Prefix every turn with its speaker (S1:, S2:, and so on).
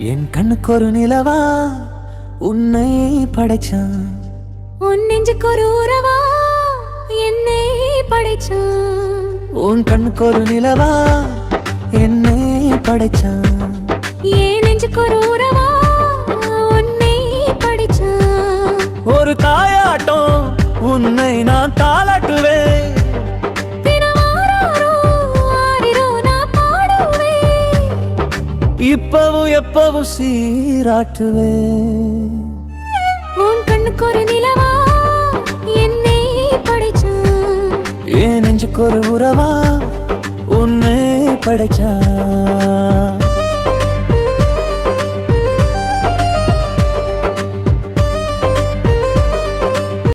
S1: என் கண்ணுக்கு ஒரு நிலவா உன்னை படைச்சான்,
S2: உன் நெஞ்சுக்கு ஒரு உறவா என்னை படைச்சான்.
S1: உன் கண்ணுக்கு ஒரு நிலவா என்னை படைச்சான்,
S2: என் நெஞ்சுக்கு ஒரு உறவா உன்னை படைச்சான்.
S1: ஒரு தாயாட்டம் உன்னை நான் தாளாட்டுவேன்,
S2: தினமாறாரோ ஆரிரோ நான் பாடுவேன்.
S1: இப்பவும் எப்பவும் சீராட்டுவேன்.
S2: உன் கண்ணுக்கு ஒரு நிலவா என்னை படைச்சான்,
S1: என் நெஞ்சுக்கு ஒரு உறவா உன்னை படைச்சான்.